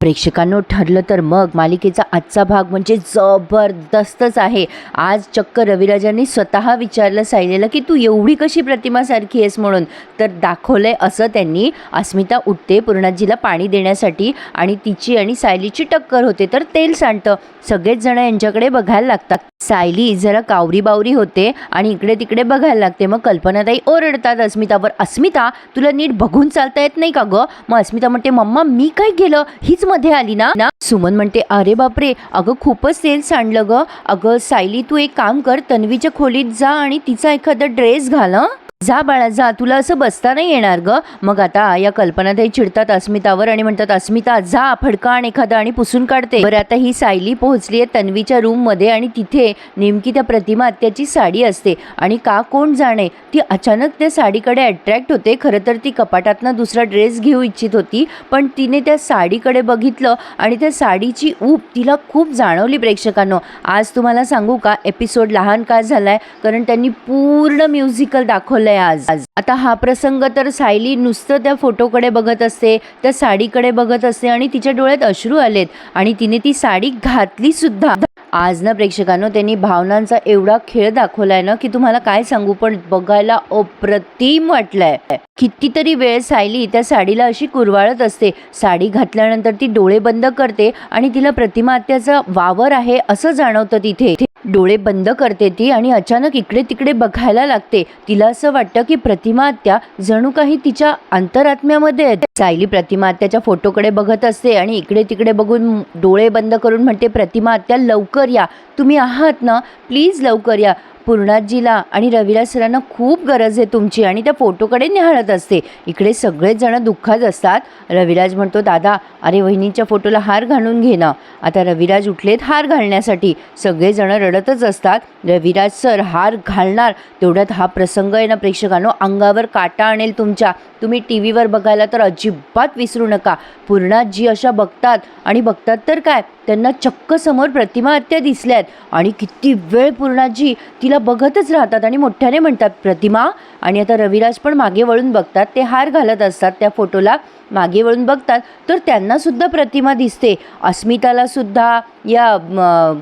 प्रेक्षकांनो, ठरलं तर मग मालिकेचा आजचा भाग म्हणजे जबरदस्तच आहे। आज चक्क रविराजांनी स्वतः विचारलं सायलीला की तू एवढी कशी प्रतिमासारखी आहेस म्हणून। तर दाखवलंय असं त्यांनी। अस्मिता उठते पूर्णाजीला पाणी देण्यासाठी आणि तिची आणि सायलीची टक्कर होते, तर तेल सांडतं। सगळेच जण यांच्याकडे बघायला लागतात। सायली जरा कावरी बावरी होते आणि इकडे तिकडे बघायला लागते। मग कल्पनाताई ओरडतात अस्मितावर, अस्मिता तुला नीट बघून चालता येत नाही का ग? मग अस्मिता म्हणते, मम्मा मी काय केलं, हीच मध्ये आली ना। सुमन म्हणते, अरे बापरे अगं खूपच तेल सांडलं ग। अगं सायली तू एक काम कर, तन्वीच्या खोलीत जा आणि तिचा एखादा ड्रेस घाल। जा बाळा जा, तुला असं बसता नाही येणार ग। मग आता या कल्पनाताई चिडतात अस्मितावर आणि म्हणतात, अस्मिता जा फडका आण एखादा आणि पुसून काढते। बरं आता ही सायली पोहोचली आहे तन्वीच्या रूम मध्ये आणि तिथे नेमकी त्या प्रतिमा आत्याची साडी असते आणि का कोण जाणे ती अचानक त्या साडीकडे अट्रॅक्ट होते। खरं तर ती कपाटातनं दुसरा ड्रेस घेऊ इच्छित होती, पण तिने त्या साडीकडे बघितलं आणि त्या साडीची ऊब तिला खूप जाणवली। प्रेक्षकांनो, आज तुम्हाला सांगू का एपिसोड लहान का झालाय, कारण त्यांनी पूर्ण म्युझिकल दाखवलंय आज। आता हा प्रसंग तर सायली नुसतं त्या फोटोकडे बघत असते, त्या साडीकडे बघत असते आणि तिच्या डोळ्यात अश्रू आलेत आणि तिने ती साडी घातली सुद्धा। आज ना प्रेक्षकांनो, त्यांनी भावनांचा एवढा खेळ दाखवलाय ना की तुम्हाला काय सांगू, पण बघायला अप्रतिम वाटलंय। कितीतरी वेळ सायली त्या साडीला अशी कुरवाळत असते। साडी घातल्यानंतर ती डोळे बंद करते आणि तिला प्रतिमा आत्याचा वावर आहे असं जाणवतं। तिथे डोळे बंद करते ती आणि अचानक इकडे तिकडे बघायला लागते। तिला असं वाटतं की प्रतिमा आत्या जणू काही तिच्या अंतरात्म्यामध्ये आहेत। सायली प्रतिमा आत्याच्या फोटोकडे बघत असते आणि इकडे तिकडे बघून डोळे बंद करून म्हणते, प्रतिमा आत्या लवकर या, तुम्ही आहात ना, प्लीज लवकर या। पूर्णाजीला आणि रविराज सरांना खूप गरज आहे तुमची आणि त्या फोटोकडे निहाळत असते। इकडे सगळेच जण दुःखात असतात। रविराज म्हणतो, दादा अरे वहिनीच्या फोटोला हार घालून घे ना। आता रविराज उठलेत हार घालण्यासाठी, सगळेजण रडतच असतात। रविराज सर हार घालणार तेवढ्यात हा प्रसंग आहे ना प्रेक्षकांनो, अंगावर काटा आणेल तुमच्या। तुम्ही टी व्हीवर बघायला तर अजिबात विसरू नका। पूर्णाजी अशा बघतात आणि बघतात तर काय, त्यांना चक्क समोर प्रतिमा आत्या दिसल्यात आणि किती वेळ पूर्णाजी तिला बघतच राहतात आणि मोठ्याने म्हणतात प्रतिमा। आणि आता रविराज पण मागे वळून बघतात, ते हार घालत असतात त्या फोटोला, मागे वळून बघतात तर त्यांना सुद्धा प्रतिमा दिसते। अस्मिताला सुद्धा, या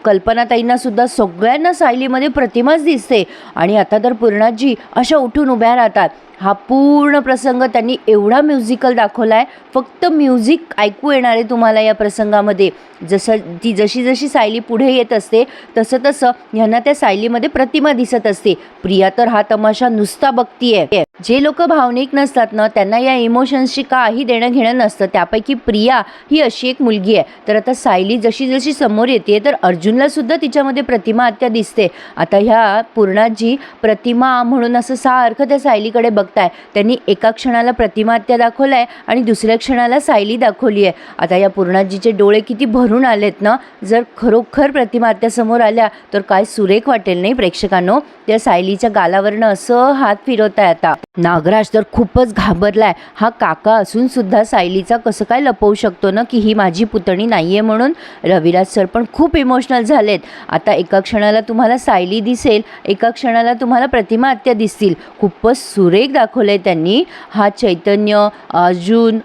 कल्पनाताईंना सुद्धा, सगळ्यांना सायलीमध्ये प्रतिमाच दिसते। आणि आता तर पूर्णाजी अशा उठून उभ्या राहतात। हा पूर्ण प्रसंग त्यांनी एवढा म्युझिकल दाखवलाय, फक्त म्युझिक ऐकू येणार आहे तुम्हाला या प्रसंगामध्ये। जशी जशी सायली पुढे येत असते तसं तसं ह्यांना त्या सायलीमध्ये प्रतिमा दिसत असते। प्रिया तर हा तमाशा नुसता बघतीये। जे लोक भावनिक नसतात ना त्यांना या इमोशन्सची काही देणं घेणं नसतं, त्यापैकी प्रिया ही अशी एक मुलगी आहे। तर आता सायली जशी जशी समोर येते तर अर्जुनला सुद्धा तिच्यामध्ये प्रतिमा आत्या दिसते। आता ह्या पूर्णाजी प्रतिमा म्हणून असं सारखं त्या सायलीकडे बघताय। त्यांनी एका क्षणाला प्रतिमा आत्या दाखवलाय आणि दुसऱ्या क्षणाला सायली दाखवली आहे। आता या पूर्णाजीचे डोळे किती भरून आलेत ना, जर खरोखर प्रतिमा आत्या समोर आल्या तर काय सुरेख वाटेल नाही प्रेक्षकांनो। त्या सायलीच्या गालावरनं असं हात फिरवताय आता। नागराज तर खूपच घाबरलाय, हा काका असून सुद्धा सायलीचा कसं काय लपवू शकतो ना की ही माझी पुतणी नाहीये म्हणून। रविराज सर पण खूप इमोशनल झालेत। आता एका क्षणाला तुम्हाला सायली दिसेल, एका क्षणाला तुम्हाला प्रतिमा आत्या दिसतील। खूपच सुरेख दाखवलंय त्यांनी। हा चैतन्य, अर्जुन,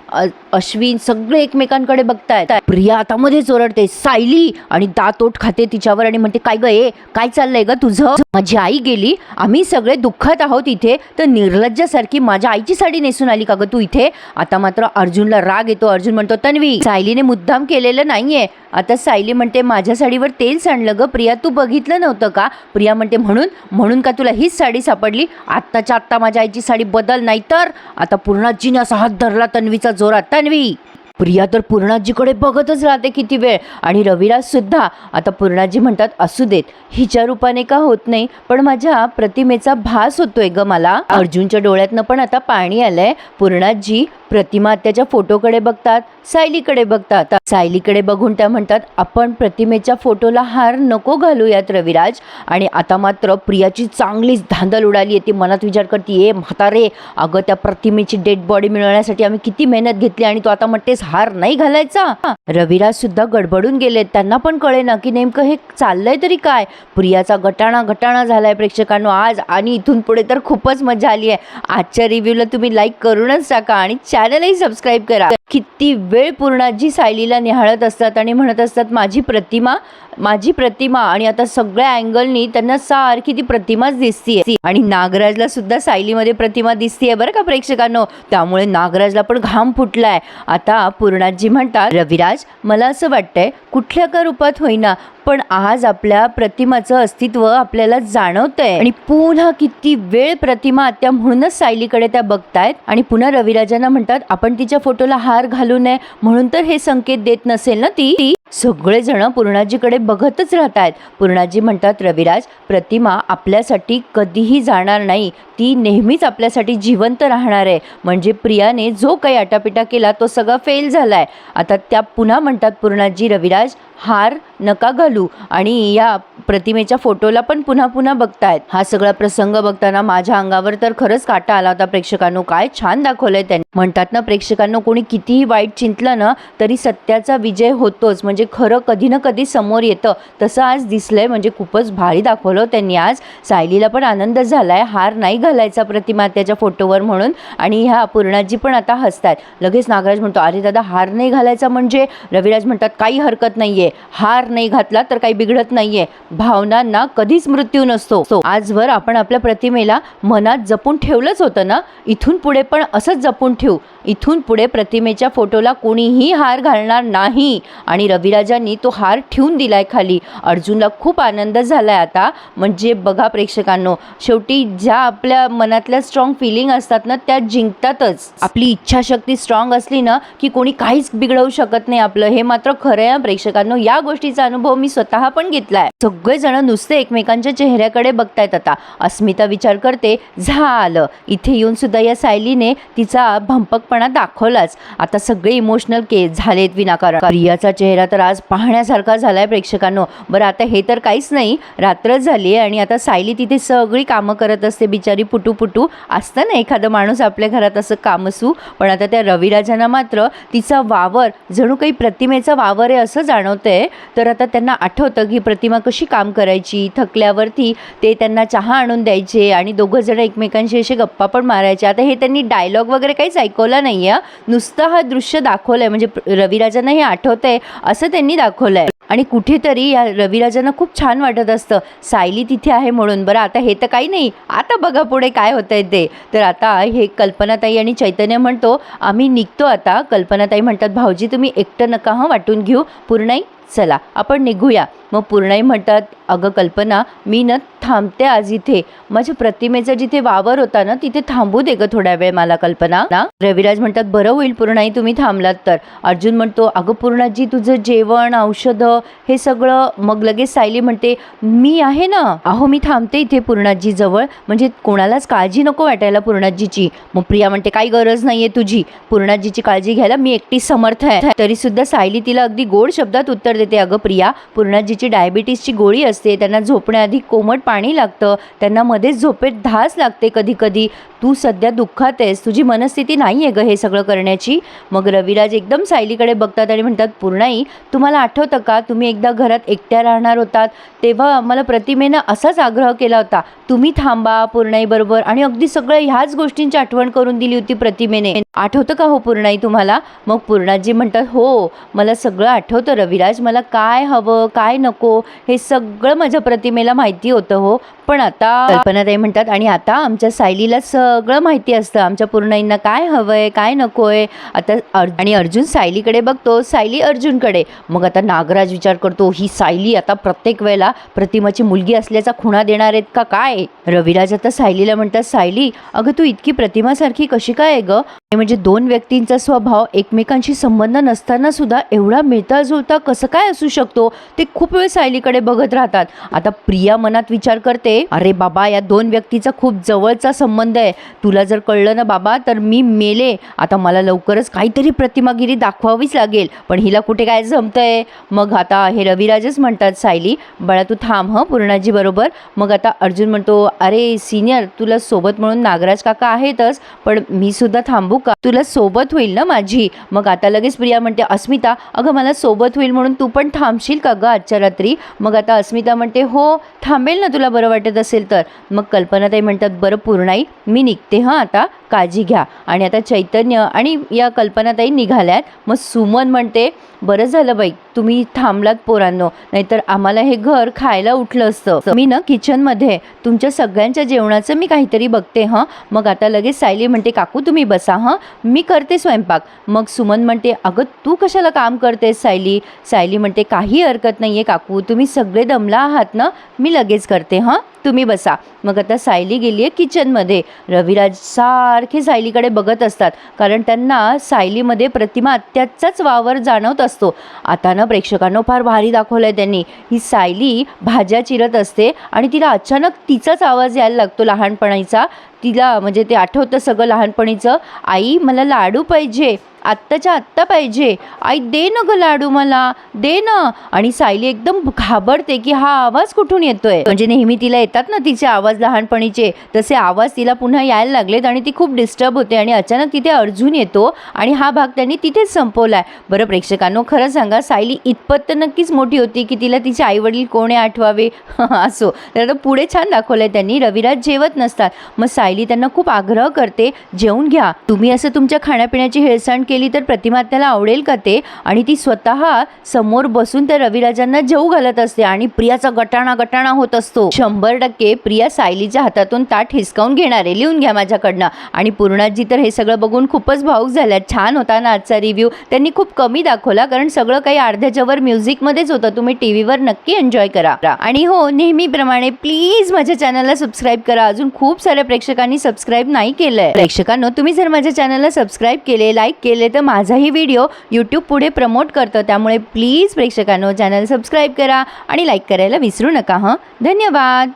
अश्विन सगळे एकमेकांकडे बघतायत। प्रिया आता मध्येच ओरडते सायली आणि दात ओठ खाते तिच्यावर आणि म्हणते, काय ग हे काय चाललंय ग तुझं? माझी आई गेली, आम्ही सगळे दुःखात आहोत इथे, तर निर्लज्जासारखी माझ्या आईची साडी नेसून आली का ग तू इथे? आता मात्र अर्जुनला राग येतो। अर्जुन म्हणतो, तन्वी सायलीने मुद्दाम केलेलं नाहीये। आता सायली म्हणते, माझ्या साडीवर तेल सांडलं ग प्रिया, तू बघितलं नव्हतं का? प्रिया म्हणते, म्हणून का तुला हीच साडी सापडली? आत्ताच्या आत्ता माझ्या आईची साडी बदल, नाही तर। आता पूर्णाजीने असा हात धरला तन्वीचा जोरात। तन्वी, प्रिया तर पूर्णाजीकडे बघतच राहते किती वेळ आणि रविराज सुद्धा। आता पूर्णाजी म्हणतात, असू देत, हिच्या रूपाने का होत नाही, पण माझ्या प्रतिमेचा भास होतोय ग मला। अर्जुनच्या डोळ्यातनं पण आता पाणी आलंय। पूर्णाजी प्रतिमा आत्याच्या फोटोकडे बघतात, सायलीकडे बघतात। सायलीकडे बघून त्या म्हणतात, आपण प्रतिमेच्या फोटोला हार नको घालूयात रविराज। आणि आता मात्र प्रियाची चांगलीच धांदल उडाली आहे। ती मनात विचार करते, ए म्हातारे, अगं त्या प्रतिमेची डेड बॉडी मिळवण्यासाठी आम्ही किती मेहनत घेतली आणि तू आता म्हणतेस हार नाही घालायचा? रविराज सुद्धा गडबडून गेलेत, त्यांना पण कळेना की नेमकं हे चाललंय तरी काय। प्रियाचा गटाणा झालाय प्रेक्षकांनो आज, आणि इथून पुढे तर खूपच मजा आली आहे। आजच्या रिव्ह्यूला तुम्ही लाईक करूनच टाका आणि चॅनलही सबस्क्राईब करा। किती वेळ पूर्णाजी सायलीला निहाळत असतात आणि म्हणत असतात माझी प्रतिमा, माझी प्रतिमा. आणि आता सगळ्या अँगलनी त्यांना सारखी ती प्रतिमाच दिसतीये. आणि नागराजला सुद्धा सायलीमध्ये प्रतिमा दिसतीये बरं का प्रेक्षकांनो. त्यामुळे नागराजला पण घाम फुटलाय. आता पूर्णाजी म्हणतात रविराज, मला असं वाटतंय कुठल्या का रूपात होईना पण आज आपल्या प्रतिमाचं अस्तित्व आपल्याला जाणवतंय. आणि पुन्हा किती वेळ प्रतिमा आत्या म्हणूनच सायलीकडे त्या बघतायत आणि पुन्हा रविराजांना म्हणतात आपण तिच्या फोटोला हार घालू नये म्हणून तर हे संकेत देत नसेल ना ती. सगळेजण पूर्णाजीकडे बघतच राहतात. पूर्णाजी म्हणतात रविराज, प्रतिमा आपल्यासाठी कधीही जाणार नाही, ती नेहमीच आपल्यासाठी जिवंत राहणार आहे. म्हणजे प्रियाने जो काही आटापिटा केला तो सगळा फेल झालाय. आता त्या पुन्हा म्हणतात पूर्णाजी रविराज हार नका घालू आणि या प्रतिमेच्या फोटोला पण पुन्हा पुन्हा बघतायत. हा सगळा प्रसंग बघताना माझ्या अंगावर तर खरंच काटा आला होता प्रेक्षकांनो. काय छान दाखवलंय त्यांनी. म्हणतात ना प्रेक्षकांनो, कोणी कितीही वाईट चिंतलं ना तरी सत्याचा विजय होतोच. म्हणजे खरं कधी ना कधी समोर येतं. तसं आज दिसलंय. म्हणजे खूपच भारी दाखवलं त्यांनी आज. सायलीला पण आनंद झालाय हार नाही घालायचा प्रतिमा त्याच्या फोटोवर म्हणून. आणि ह्या पूर्णाजी पण आता हसतायत. लगेच नागराज म्हणतो अरे दादा हार नाही घालायचा म्हणजे? रविराज म्हणतात काही हरकत नाहीये, हार नाही घातला तर काही बिघडत नाहीये. भावनांना कधीच मृत्यू नसतो. आजवर आपण आपल्या प्रतिमेला मनात जपून ठेवलंच होतं ना, इथून पुढे पण असंच जपून ठेवू. इथून पुढे प्रतिमेच्या फोटोला कोणीही हार घालणार नाही. आणि रविराजांनी तो हार ठेवून दिलाय खाली. अर्जुनला खूप आनंद झालाय आता. म्हणजे बघा प्रेक्षकांनो, शेवटी ज्या आपल्या मनातल्या स्ट्रॉंग फिलिंग असतात ना त्या जिंकतातच. आपली इच्छाशक्ती स्ट्रॉंग असली ना की कोणी काहीच बिघडवू शकत नाही आपलं. हे मात्र खरं आहे प्रेक्षकांनो. या गोष्टीचा अनुभव मी स्वतः पण घेतलाय. सगळेजण नुसते एकमेकांच्या चेहऱ्याकडे बघतायत आता. अस्मिता विचार करते झालं इथे येऊन सुद्धा या सायलीने तिचा भंपकपणा दाखवलाच. आता सगळे इमोशनल केस झालेत विनाकारण. प्रियाचा चेहरा तर आज पाहण्यासारखा झालाय प्रेक्षकांनो. बरं आता हे तर काहीच नाही, रात्र झाली आणि आता सायली तिथे सगळी कामं करत असते बिचारी. पुटू असतं ना एखादं माणूस आपल्या घरात असं कामसू. पण आता त्या रविराजांना मात्र तिचा वावर जणू काही प्रतिमेचा वावर आहे असं जाणवतंय. तर आता त्यांना आठवतं की प्रतिमा कशी काम करायची. थकल्यावरती ते त्यांना चहा आणून द्यायचे आणि दोघं जण एकमेकांशी असे गप्पा पण मारायचे. आता हे त्यांनी डायलॉग वगैरे काहीच ऐकवलं नाही आहे, नुसतं हा दृश्य दाखवलंय. म्हणजे रविराजांना हे आठवतंय असं त्यांनी दाखवलंय. आणि कुठेतरी या रविराजांना खूप छान वाटत असतं सायली तिथे आहे म्हणून. बरं आता हे तर काही नाही, आता बघा पुढे काय होतंय ते. तर आता हे कल्पनाताई आणि चैतन्य म्हणतो आम्ही निघतो आता. कल्पनाताई म्हणतात भाऊजी तुम्ही एकटं नका हं वाटून घेऊ. पूर्णाई चला आपण निघूया. मग पूर्णाई म्हणतात अगं कल्पना मी न थांबते आज इथे. माझ्या प्रतिमेचा जिथे वावर होता ना तिथे थांबू दे ग थोड्या वेळ मला कल्पना ना. रविराज म्हणतात बरं होईल पूर्णाई तुम्ही थांबलात तर. अर्जुन म्हणतो अगं पूर्णाजी तुझं जेवण औषधं हे सगळं. मग लगेच सायली म्हणते मी आहे ना. अहो मी थांबते इथे पूर्णाजी जवळ, म्हणजे कोणालाच काळजी नको वाटायला पूर्णाजीची. मग प्रिया म्हणते काही गरज नाहीये तुझी पूर्णाजीची काळजी घ्यायला, मी एकटी समर्थ आहे. तरी सुद्धा सायली तिला अगदी गोड शब्दात उत्तर देते अगं प्रिया पूर्णाजीची डायबिटीसची गोळी असते, त्यांना झोपण्याआधी कोमट पाणी लागतं, त्यांना मध्येच झोपेत धास लागते कधी कधी. तू सध्या दुःखात आहेस, तुझी मनस्थिती नाही आहे ग हे सगळं करण्याची. मग रविराज एकदम सायलीकडे बघतात आणि म्हणतात पूर्णाई तुम्हाला आठवतं का तुम्ही एकदा घरात एकट्या राहणार होतात तेव्हा मला प्रतिमेनं असाच आग्रह केला होता तुम्ही थांबा पूर्णाई बरोबर. आणि अगदी सगळं ह्याच गोष्टींची आठवण करून दिली होती प्रतिमेने. आठवतं का हो पूर्णाई तुम्हाला? मग पूर्णाजी म्हणतात हो मला सगळं आठवतं रविराज. मला काय हवं काय नको हे सगळं माझ्या प्रतिमेला माहिती होतं हो. पण आता कल्पनाताई म्हणतात आणि आता आमच्या सायलीला सगळं माहिती असतं आमच्या पूर्णाईंना काय हवंय काय नकोय. आता आणि अर्जुन सायलीकडे बघतो, सायली अर्जुनकडे. मग आता नागराज विचार करतो ही सायली आता प्रत्येक वेळेला प्रतिमाची मुलगी असल्याचा खुणा देणार आहेत का काय. रविराज आता सायलीला म्हणतात सायली अगं तू इतकी प्रतिमासारखी कशी काय आहे ग. म्हणजे दोन व्यक्तींचा स्वभाव एकमेकांशी संबंध नसताना सुद्धा एवढा मिळता जुळता कसं काय असू शकतो. ते खूप वेळ सायलीकडे बघत राहतात. आता प्रिया मनात विचार करते अरे बाबा या दोन व्यक्तीचा खूप जवळचा संबंध आहे. तुला जर कळलं ना बाबा तर मी मेले. आता मला लवकरच काहीतरी प्रतिमागिरी दाखवावीच लागेल. पण हिला कुठे काय जमतंय. मग आता हे रविराजच म्हणतात सायली बाळा तू थांब हं पूर्णाजी बरोबर. मग आता अर्जुन म्हणतो अरे सिनियर तुला सोबत म्हणून नागराज काका आहेतच पण मी सुद्धा थांबू का, तुला सोबत होईल ना माझी. मग आता लगेच प्रिया म्हणते अस्मिता अगं मला सोबत होईल म्हणून तू पण थांबशील का गं आजच्या रात्री. मग आता अस्मिता म्हणते हो थांबेल ना तुला बरं वाटत असेल तर. मग कल्पनाताई म्हणतात बरं पूर्णाई मी निघते हां आता काळजी घ्या. आणि आता चैतन्य आणि या कल्पनाताई निघाल्यात. मग सुमन म्हणते बरं झालं बाई तुम्ही थांबलात पोरांनो, नाहीतर आम्हाला हे घर खायला उठलं असतं. मी ना किचनमध्ये तुमच्या सगळ्यांच्या जेवणाचं मी काहीतरी बघते हां. मग आता लगेच सायली म्हणते काकू तुम्ही बसा हां मी करते स्वयंपाक. मग सुमन म्हणते अगं तू कशाला काम करतेस सायली. सायली म्हणते काही हरकत नाही आहे काकू तुम्ही सगळे दमला आहात ना मी लगेच करते हां तुम्ही बसा. मग आता सायली गेली आहे किचनमध्ये. रविराज सारखे सायलीकडे बघत असतात कारण त्यांना सायलीमध्ये प्रतिमा आत्याचाच वावर जाणवत असतो. आता ना प्रेक्षकांनो फार भारी दाखवलं आहे त्यांनी. ही सायली भाज्या चिरत असते आणि तिला अचानक तिचाच आवाज यायला लागतो लहानपणीचा. तिला म्हणजे ते आठवतं सगळं लहानपणीचं. आई मला लाडू पाहिजे आत्ताच्या आत्ता पाहिजे, आई दे ना गं लाडू मला दे ना. आणि सायली एकदम घाबरते की हा आवाज कुठून येतोय. म्हणजे नेहमी तिला येतात ना तिचे आवाज लहानपणीचे तसे आवाज तिला पुन्हा यायला लागलेत आणि ती खूप डिस्टर्ब होते. आणि अचानक तिथे अर्जुन येतो आणि हा भाग त्यांनी तिथेच संपवलाय. बरं प्रेक्षकांनो खरं सांगा सायली इतपत तर नक्कीच मोठी होती की तिला तिचे आईवडील कोणी आठवावे असो. तर आता पुढे छान दाखवलंय त्यांनी. रविराज जेवत नसतात. मग सायली त्यांना खूप आग्रह करते जेवून घ्या तुम्ही असं तुमच्या खाण्यापिण्याची हेळसांड केली तर प्रतिमा त्याला आवडेल का ते. आणि ती स्वतः समोर बसून त्या रविराजांना जेवू घालत असते आणि प्रियाचा गटाणा होत असतो. 100% प्रिया सायलीच्या हातातून ताट हिसकावून घेणार आहे. लिहून घ्या माझ्याकडनं. आणि पूर्णाजी तर हे सगळं बघून खूपच भावूक झाल्या. छान होता ना आजचा रिव्ह्यू. त्यांनी खूप कमी दाखवला कारण सगळं काही अर्ध्याच्या वर म्युझिकमध्येच होतं. तुम्ही टीव्हीवर नक्की एन्जॉय करा. आणि हो नेहमीप्रमाणे प्लीज माझ्या चॅनलला सबस्क्राईब करा. अजून खूप साऱ्या प्रेक्षकांनी सबस्क्राईब नाही केलंय. प्रेक्षकांनो तुम्ही जर माझ्या चॅनलला सबस्क्राईब केले लाईक केले तर माझाही व्हिडिओ यूट्यूब पुढे प्रमोट करतं. त्यामुळे प्लीज प्रेक्षकांनो चॅनल सबस्क्राईब करा आणि लाईक करायला विसरू नका. धन्यवाद.